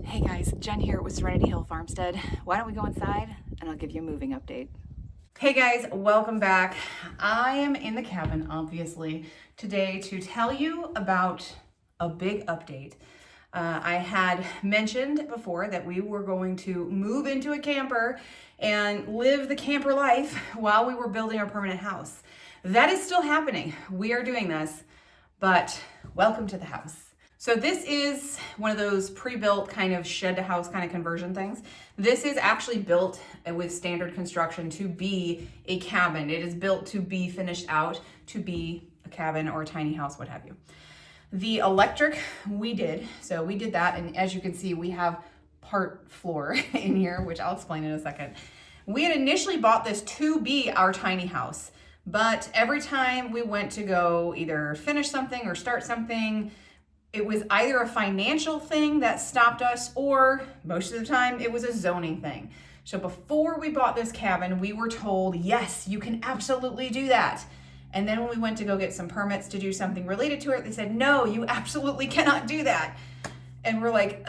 Hey guys, Jen here with Serenity Hill Farmstead. Why don't we go inside and I'll give you a moving update. Hey guys, welcome back. I am in the cabin, obviously, today to tell you about a big update. I had mentioned before that we were going to move into a camper and live the camper life while we were building our permanent house. That is still happening. We are doing this, but welcome to the house. So this is one of those pre-built kind of shed to house kind of conversion things. This is actually built with standard construction to be a cabin. It is built to be finished out to be a cabin or a tiny house, what have you. The electric we did that, and as you can see, we have part floor in here, which I'll explain in a second. We had initially bought this to be our tiny house, but every time we went to go either finish something or start something, it was either a financial thing that stopped us, or most of the time it was a zoning thing. So before we bought this cabin, we were told, yes, you can absolutely do that. And then when we went to go get some permits to do something related to it, they said, no, you absolutely cannot do that. And we're like,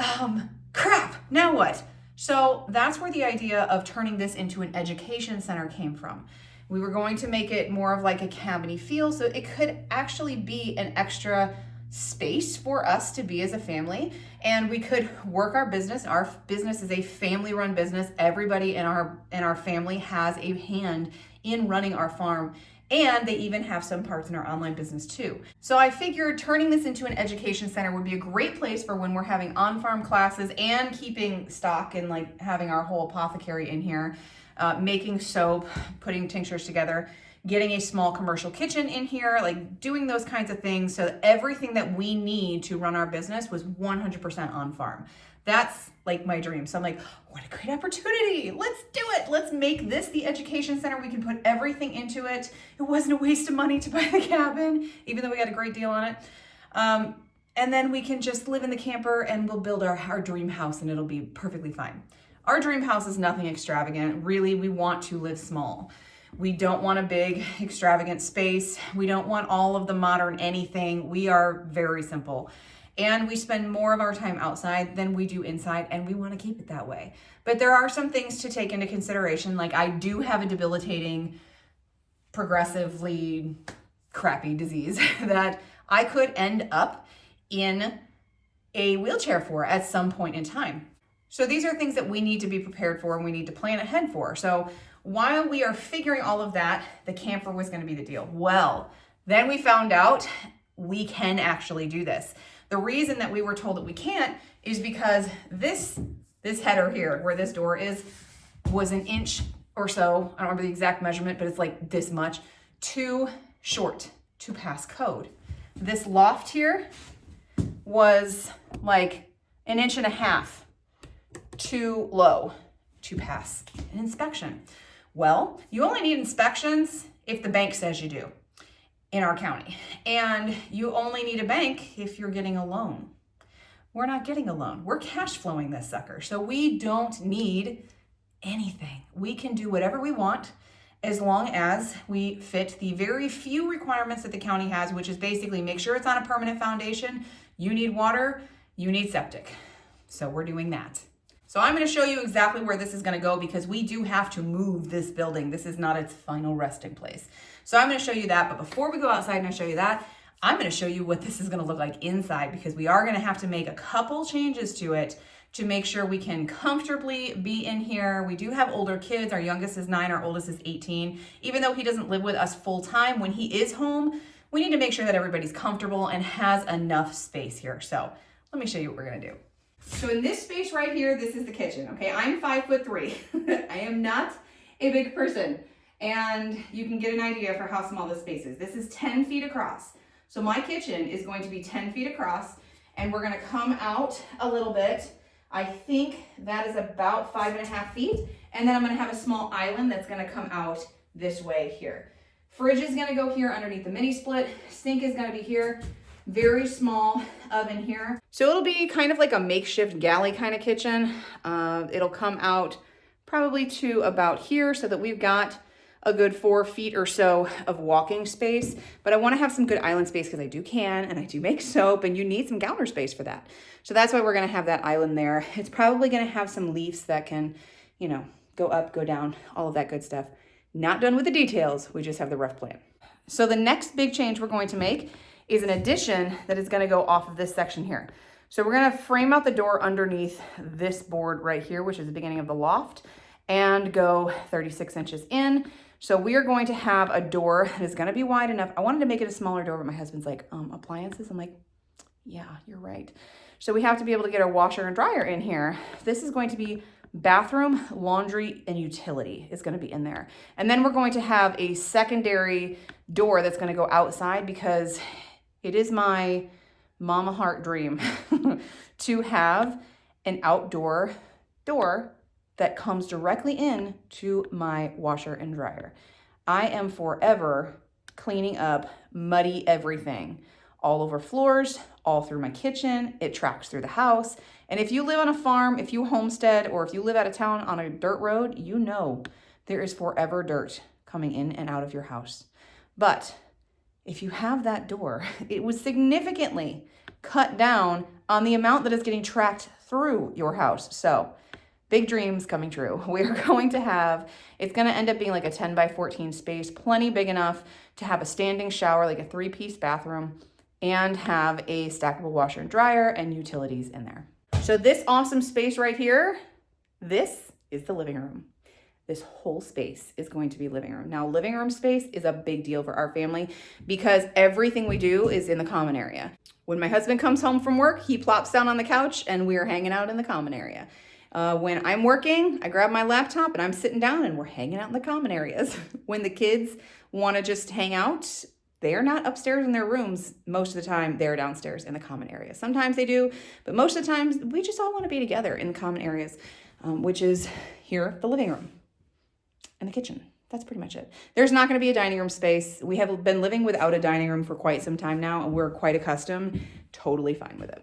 crap, now what? So that's where the idea of turning this into an education center came from. We were going to make it more of like a cabin-y feel, so it could actually be an extra space for us to be as a family, and we could work our business. Our business is a family-run business. Everybody in our family has a hand in running our farm, and they even have some parts in our online business too. So I figured turning this into an education center would be a great place for when we're having on-farm classes and keeping stock and like having our whole apothecary in here, making soap, putting tinctures together, getting a small commercial kitchen in here, like doing those kinds of things, so that everything that we need to run our business was 100% on farm. That's like my dream. So I'm like, what a great opportunity. Let's do it. Let's make this the education center. We can put everything into it. It wasn't a waste of money to buy the cabin, even though we got a great deal on it. And then we can just live in the camper and we'll build our dream house and it'll be perfectly fine. Our dream house is nothing extravagant. Really, we want to live small. We don't want a big, extravagant space. We don't want all of the modern anything. We are very simple. And we spend more of our time outside than we do inside, and we want to keep it that way. But there are some things to take into consideration. Like, I do have a debilitating, progressively crappy disease that I could end up in a wheelchair for at some point in time. So these are things that we need to be prepared for and we need to plan ahead for. So while we are figuring all of that, the camper was going to be the deal. Well, then we found out we can actually do this. The reason that we were told that we can't is because this header here, where this door is, was an inch or so, I don't remember the exact measurement, but it's like this much, too short to pass code. This loft here was like an inch and a half too low to pass an inspection. Well, you only need inspections if the bank says you do in our county. And you only need a bank if you're getting a loan. We're not getting a loan. We're cash flowing this sucker. So we don't need anything. We can do whatever we want as long as we fit the very few requirements that the county has, which is basically make sure it's on a permanent foundation. You need water, you need septic. So we're doing that. So I'm going to show you exactly where this is going to go because we do have to move this building. This is not its final resting place. So I'm going to show you that. But before we go outside and I show you that, I'm going to show you what this is going to look like inside because we are going to have to make a couple changes to it to make sure we can comfortably be in here. We do have older kids. Our youngest is 9, our oldest is 18. Even though he doesn't live with us full time, when he is home, we need to make sure that everybody's comfortable and has enough space here. So let me show you what we're going to do. So in this space right here, this is the kitchen, okay? I'm 5'3". I am not a big person. And you can get an idea for how small this space is. This is 10 feet across. So my kitchen is going to be 10 feet across, and we're gonna come out a little bit. I think that is about 5.5 feet. And then I'm gonna have a small island that's gonna come out this way here. Fridge is gonna go here underneath the mini split. Sink is gonna be here. Very small oven here. So it'll be kind of like a makeshift galley kind of kitchen. It'll come out probably to about here so that we've got a good 4 feet or so of walking space, but I want to have some good island space because I do can and I do make soap, and you need some counter space for that. So that's why we're going to have that island there. It's probably going to have some leaves that can, you know, go up, go down, all of that good stuff. Not done with the details. We just have the rough plan. So the next big change we're going to make is an addition that is going to go off of this section here. So we're going to frame out the door underneath this board right here, which is the beginning of the loft, and go 36 inches in. So we are going to have a door that is going to be wide enough. I wanted to make it a smaller door, but my husband's like, appliances? I'm like, yeah, you're right. So we have to be able to get our washer and dryer in here. This is going to be bathroom, laundry, and utility is going to be in there. And then we're going to have a secondary door that's going to go outside because it is my mama heart dream to have an outdoor door that comes directly in to my washer and dryer. I am forever cleaning up muddy everything all over floors, all through my kitchen. It tracks through the house. And if you live on a farm, if you homestead, or if you live out of town on a dirt road, you know there is forever dirt coming in and out of your house. But if you have that door, it would significantly cut down on the amount that is getting tracked through your house. So big dreams coming true. We're going to have, it's going to end up being like a 10 by 14 space, plenty big enough to have a standing shower, like a 3-piece bathroom, and have a stackable washer and dryer and utilities in there. So this awesome space right here, this is the living room. This whole space is going to be living room. Now, living room space is a big deal for our family because everything we do is in the common area. When my husband comes home from work, he plops down on the couch and we are hanging out in the common area. When I'm working, I grab my laptop and I'm sitting down and we're hanging out in the common areas. When the kids want to just hang out, they're not upstairs in their rooms. Most of the time, they're downstairs in the common area. Sometimes they do, but most of the times, we just all want to be together in the common areas, which is here, the living room and the kitchen. That's pretty much it. There's not going to be a dining room space. We have been living without a dining room for quite some time now, and we're quite accustomed, totally fine with it.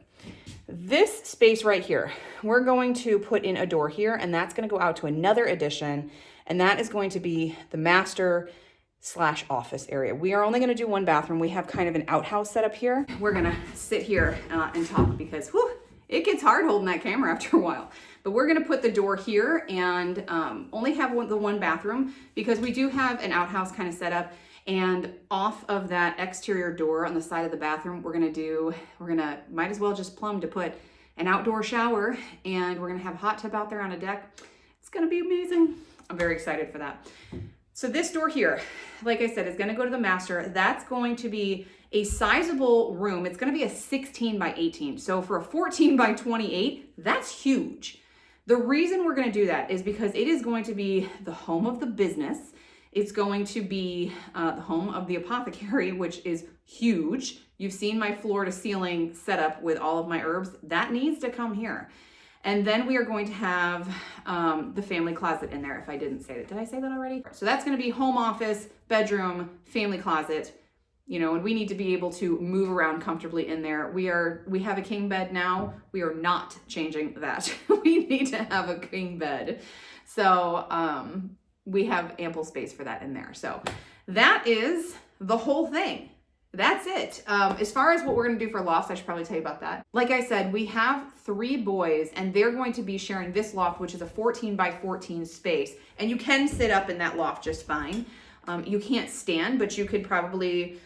This space right here, we're going to put in a door here, and that's going to go out to another addition, and that is going to be the master/office area. We are only going to do one bathroom. We have kind of an outhouse set up here. We're going to sit here and talk because it gets hard holding that camera after a while. But we're going to put the door here and only have the one bathroom because we do have an outhouse kind of set up. And off of that exterior door on the side of the bathroom, might as well just plumb to put an outdoor shower, and we're going to have a hot tub out there on a deck. It's going to be amazing. I'm very excited for that. So this door here, like I said, is going to go to the master. That's going to be a sizable room. It's going to be a 16 by 18. So for a 14 by 28, that's huge. The reason we're going to do that is because it is going to be the home of the business. It's going to be the home of the apothecary, which is huge. You've seen my floor to ceiling setup with all of my herbs. That needs to come here. And then we are going to have the family closet in there, if I didn't say that. Did I say that already? So that's going to be home office, bedroom, family closet, and we need to be able to move around comfortably in there. We have a king bed now. We are not changing that. We need to have a king bed. So we have ample space for that in there. So that is the whole thing. That's it. As far as what we're going to do for lofts, I should probably tell you about that. Like I said, we have 3 boys and they're going to be sharing this loft, which is a 14 by 14 space. And you can sit up in that loft just fine. You can't stand, but you could probably,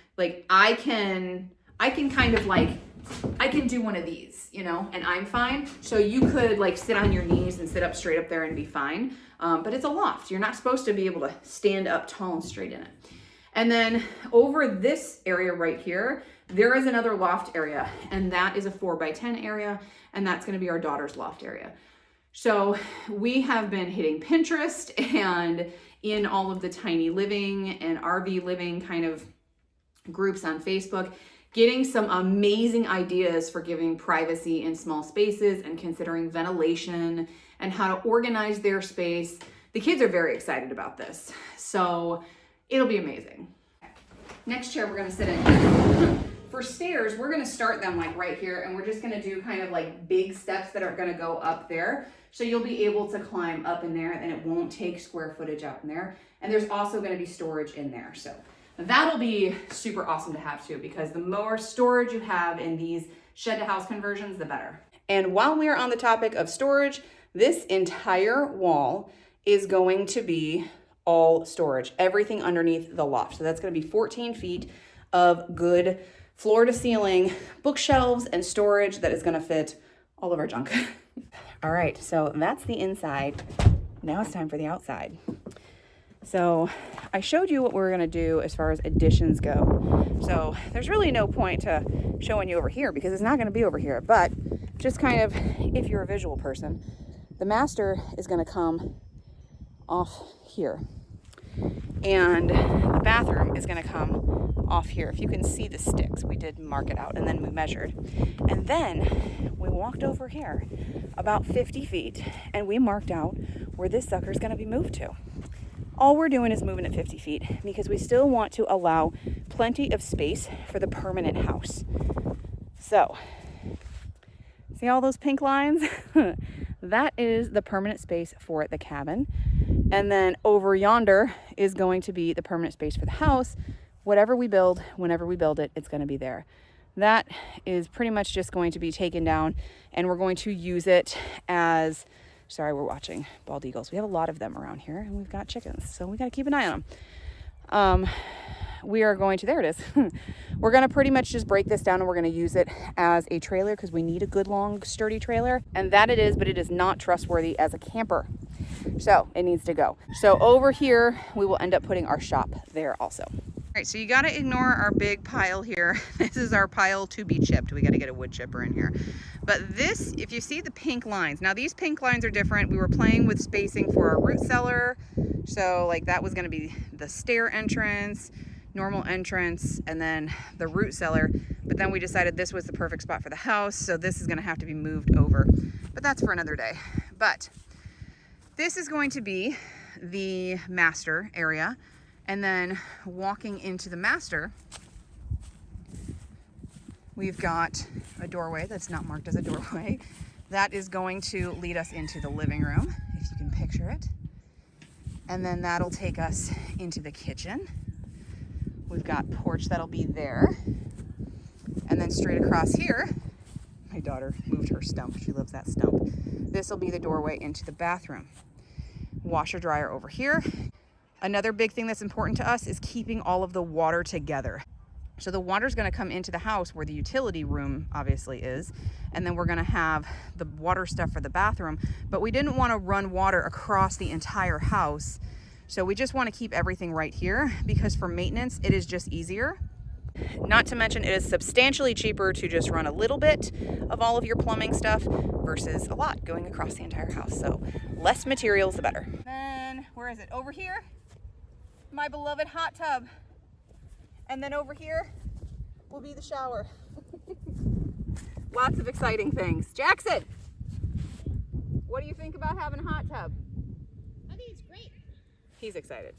I can do one of these, and I'm fine. So you could sit on your knees and sit up straight up there and be fine. But it's a loft. You're not supposed to be able to stand up tall and straight in it. And then over this area right here, there is another loft area, and that is a 4 by 10 area, and that's going to be our daughter's loft area. So we have been hitting Pinterest and in all of the tiny living and RV living kind of groups on Facebook, getting some amazing ideas for giving privacy in small spaces and considering ventilation and how to organize their space. The kids are very excited about this. So it'll be amazing. Next chair we're going to sit in. for stairs, we're gonna start them like right here, and we're just gonna do kind of like big steps that are gonna go up there. So you'll be able to climb up in there, and it won't take square footage out in there. And there's also gonna be storage in there. So that'll be super awesome to have too, because the more storage you have in these shed to house conversions, the better. And while we are on the topic of storage, this entire wall is going to be all storage, everything underneath the loft. So that's going to be 14 feet of good floor to ceiling bookshelves and storage that is going to fit all of our junk. All right, so that's the inside. Now it's time for the outside. So I showed you what we're going to do as far as additions go. So there's really no point to showing you over here because it's not going to be over here. But just kind of, if you're a visual person, the master is going to come off here. And the bathroom is going to come off here. If you can see the sticks, we did mark it out and then we measured. And then we walked over here about 50 feet and we marked out where this sucker is going to be moved to. All we're doing is moving it 50 feet because we still want to allow plenty of space for the permanent house. So, see all those pink lines? That is the permanent space for the cabin. And then over yonder is going to be the permanent space for the house. Whatever we build, whenever we build it, it's going to be there. That is pretty much just going to be taken down, and we're going to use it as, sorry, we're watching bald eagles. We have a lot of them around here, and we've got chickens, so we got to keep an eye on them. We are going to, there it is. We're going to pretty much just break this down and we're going to use it as a trailer because we need a good long sturdy trailer, and that it is, but it is not trustworthy as a camper. So it needs to go. So over here, we will end up putting our shop there also. All right, so you got to ignore our big pile here. This is our pile to be chipped. We got to get a wood chipper in here. But this, if you see the pink lines, now these pink lines are different. We were playing with spacing for our root cellar. So like that was going to be the stair entrance, normal entrance, and then the root cellar. But then we decided this was the perfect spot for the house. So this is going to have to be moved over, but that's for another day. But this is going to be the master area. And then walking into the master, we've got a doorway that's not marked as a doorway. That is going to lead us into the living room, if you can picture it. And then that'll take us into the kitchen. We've got porch that'll be there. And then straight across here, my daughter moved her stump. She loves that stump. This will be the doorway into the bathroom. Washer dryer over here. Another big thing that's important to us is keeping all of the water together. So the water is going to come into the house where the utility room obviously is, and then we're going to have the water stuff for the bathroom, but we didn't want to run water across the entire house. So we just want to keep everything right here because for maintenance, it is just easier. Not to mention it is substantially cheaper to just run a little bit of all of your plumbing stuff versus a lot going across the entire house. So less materials, the better. Then where is it? Over here, my beloved hot tub. And then over here will be the shower. Lots of exciting things. Jackson, what do you think about having a hot tub? I think it's great. He's excited.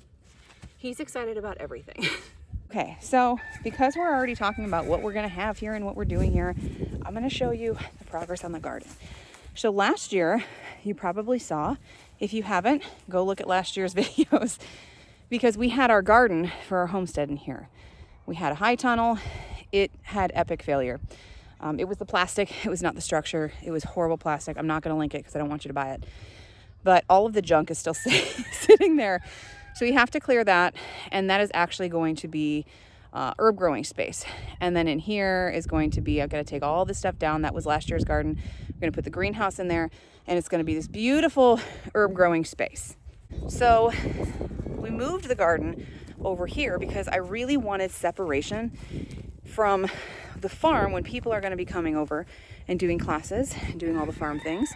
He's excited about everything. Okay, so because we're already talking about what we're gonna have here and what we're doing here, I'm gonna show you the progress on the garden. So last year, you probably saw, if you haven't, go look at last year's videos, because we had our garden for our homestead in here. We had a high tunnel. It had epic failure. It was the plastic. It was not the structure. It was horrible plastic. I'm not going to link it because I don't want you to buy it. But all of the junk is still sitting there. So we have to clear that. And that is actually going to be herb growing space. And then in here is going to be, I've got to take all this stuff down. That was last year's garden. We're going to put the greenhouse in there. And it's going to be this beautiful herb growing space. So we moved the garden over here because I really wanted separation from the farm when people are going to be coming over and doing classes and doing all the farm things,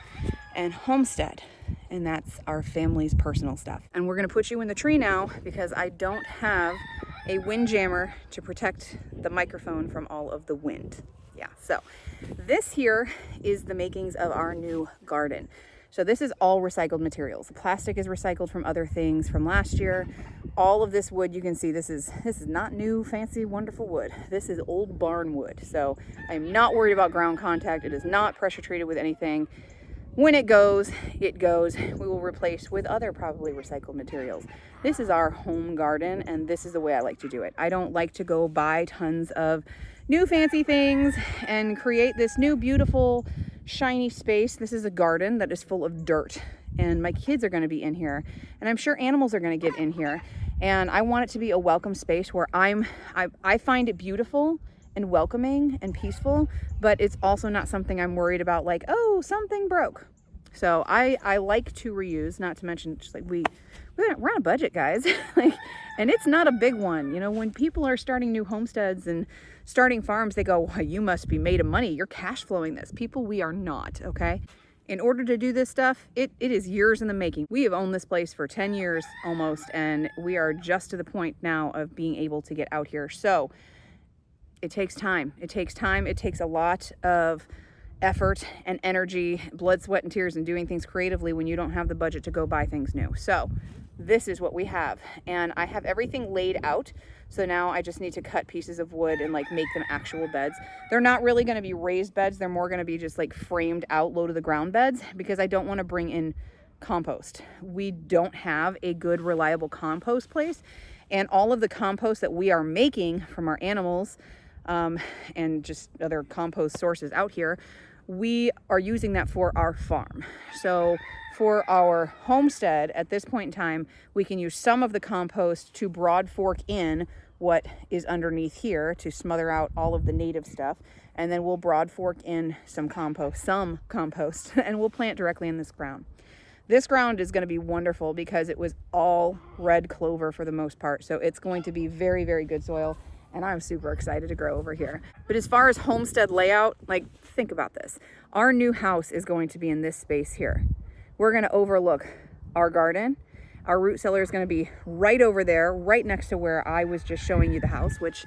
and Homestead, and that's our family's personal stuff. And we're going to put you in the tree now because I don't have a wind jammer to protect the microphone from all of the wind. Yeah, so this here is the makings of our new garden. So this is all recycled materials. Plastic is recycled from other things from last year. All of this wood, you can see this is not new, fancy, wonderful wood. This is old barn wood. So I'm not worried about ground contact. It is not pressure treated with anything. When it goes, it goes. We will replace with other probably recycled materials. This is our home garden, and this is the way I like to do it. I don't like to go buy tons of new fancy things and create this new beautiful shiny space. This is a garden that is full of dirt, and my kids are going to be in here, and I'm sure animals are going to get in here, and I want it to be a welcome space where I find it beautiful and welcoming and peaceful, but it's also not something I'm worried about, like, oh, something broke. So I like to reuse, not to mention just like we're on a budget, guys. Like, and it's not a big one. You know, when people are starting new homesteads and starting farms, they go, well, you must be made of money. You're cash flowing this. People, we are not, okay? In order to do this stuff, it is years in the making. We have owned this place for 10 years almost, and we are just to the point now of being able to get out here. So it takes time. It takes time. It takes a lot of effort and energy, blood, sweat, and tears, and doing things creatively when you don't have the budget to go buy things new. So this is what we have, and I have everything laid out. So now I just need to cut pieces of wood and like make them actual beds. They're not really going to be raised beds. They're more going to be just like framed out low to the ground beds, because I don't want to bring in compost. We don't have a good, reliable compost place, and all of the compost that we are making from our animals and just other compost sources out here, we are using that for our farm. So for our homestead, at this point in time, we can use some of the compost to broad fork in what is underneath here to smother out all of the native stuff. And then we'll broad fork in some compost, and we'll plant directly in this ground. This ground is going to be wonderful because it was all red clover for the most part. So it's going to be very, very good soil. And I'm super excited to grow over here. But as far as homestead layout, like, think about this. Our new house is going to be in this space here. We're going to overlook our garden. Our root cellar is going to be right over there, right next to where I was just showing you the house, which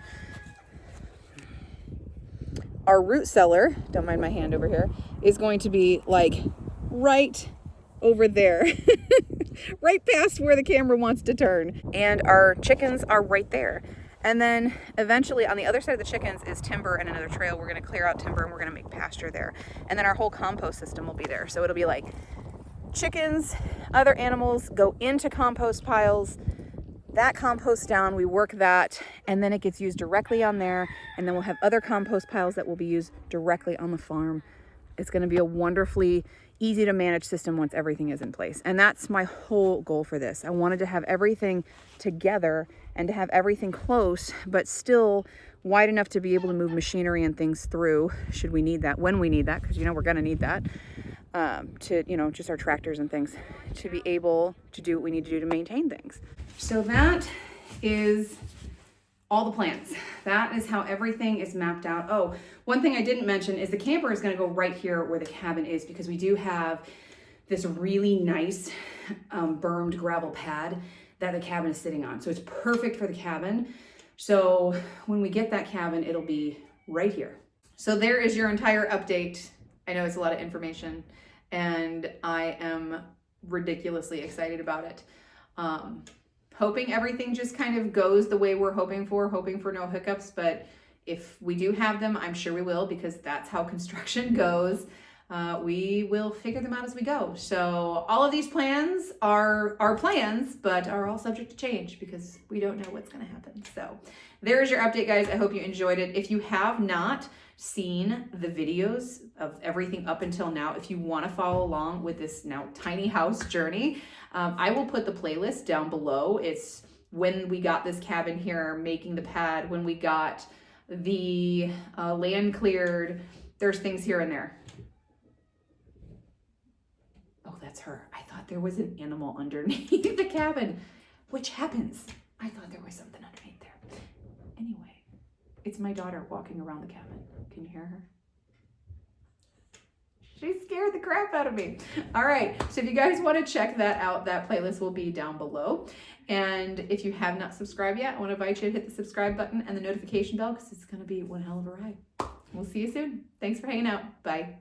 our root cellar, don't mind my hand over here, is going to be like right over there, right past where the camera wants to turn. And our chickens are right there. And then eventually on the other side of the chickens is timber and another trail. We're going to clear out timber and we're going to make pasture there. And then our whole compost system will be there. So it'll be like chickens, other animals go into compost piles, that compost down, we work that, and then it gets used directly on there. And then we'll have other compost piles that will be used directly on the farm. It's going to be a wonderfully easy to manage system once everything is in place. And that's my whole goal for this. I wanted to have everything together and to have everything close, but still wide enough to be able to move machinery and things through should we need that, when we need that, because, you know, we're going to need that to, you know, just our tractors and things to be able to do what we need to do to maintain things. So that is all the plans. That is how everything is mapped out. Oh, one thing I didn't mention is the camper is going to go right here where the cabin is, because we do have this really nice bermed gravel pad that the cabin is sitting on. So it's perfect for the cabin. So when we get that cabin, it'll be right here. So there is your entire update. I know it's a lot of information and I am ridiculously excited about it. Hoping everything just kind of goes the way we're hoping for no hiccups, but if we do have them, I'm sure we will, because that's how construction goes. We will figure them out as we go. So all of these plans are our plans, but are all subject to change because we don't know what's going to happen. So there's your update, guys. I hope you enjoyed it. If you have not seen the videos of everything up until now, if you want to follow along with this now tiny house journey, I will put the playlist down below. It's when we got this cabin here, making the pad, when we got the land cleared. There's things here and there. Oh, that's her. I thought there was an animal underneath the cabin, which happens. I thought there was something underneath there. Anyway, it's my daughter walking around the cabin. Can you hear her? She scared the crap out of me. All right, so if you guys want to check that out, that playlist will be down below. And if you have not subscribed yet, I want to invite you to hit the subscribe button and the notification bell, because it's going to be one hell of a ride. We'll see you soon. Thanks for hanging out. Bye.